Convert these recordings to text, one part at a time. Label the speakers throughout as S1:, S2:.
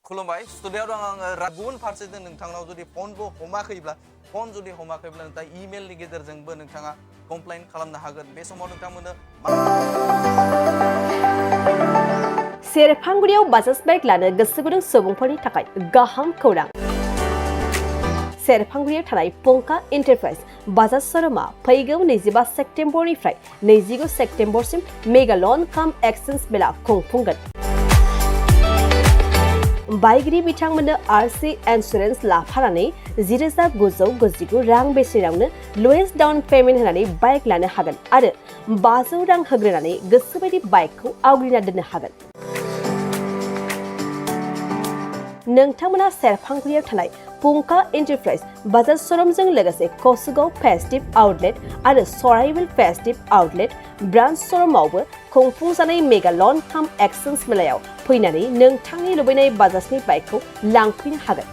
S1: खुलुमबाय स्टुडियाव दं आङो गुबुन फारसेथिं नोंथांनाव जुदि फनबो हमाखैब्ला फन जुदि हमाखैब्ला नोंथाङा इमेलनि गेजेरजोंबो नोंथाङा कमप्लेन खालामनो हागोन बे समाव नोंथांमोननो
S2: सेरफांगुरियाव बाजाज बाइक लानो गोसो गुदुं सुबुंफोरनि थाखाय गाहाम खौरां सेरफांगुरियाव थानाय पंका एन्टारप्राइज बाजाज शोरूमा फैगौ 25 सेप्तेम्बरनिफ्राय 29 सेप्तेम्बरसिम मेगा लन काम एक्सचेन्ज मेला खुंफुंगोन बायगिरि बिथांमोननो आरसि इन्सुरेन्स लाफानानै 10,999 रां बेसेनावनो लवेस्ट डाउन पेमेन्ट होनानै बाइक लानो हागोन आरो 500 रां होग्रोनानै गोसोबायदि बाइकखौ आवग्रिना दोननो हागोन नोंथांमोना सेरफांगुरियाव थानाय पंका एन्टारप्राइज बाजाज शोरूमजों लोगोसे कसुगाव फेस्टिभ आउटलेट आरो सराइबिल फेस्टिभ आउटलेट ब्रान्च शोरूमावबो खुंफुंजानाय मेगा लन काम एक्सचेन्ज मेलायाव फैनानै नोंथांनि लुबैनाय बाजाजनि बाइकखौ लांफैनो हागोन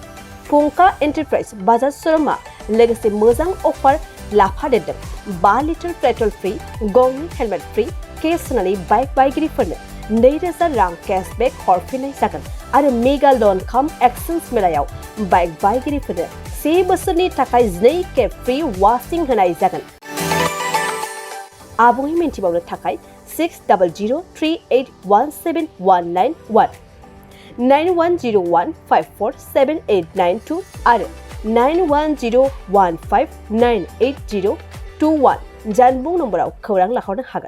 S2: पंका एन्टारप्राइज बाजाज शोरूमा लोगोसे मोजां अफार लाफादेरदों 5 लिटार पेट्रल फ्रि गंनि हेलमेट फ्रि केस होनानै बाइक बायगिरिफोरनो 2,000 रां केशबेक हरफिननाय जागोन आरो मेगा लन काम एक्सचेन्ज मेलायाव बाइक बायगिरिफोरनो 1 बोसोरनि थाखाय 2 खेब फ्रि वाशिं होनाय जागोन आबुङै मिन्थिबावनो थाखाय 6003817191 9101547892 आरो 9101598021 जानबुं नम्बराव खौरां लाहरनो हागोन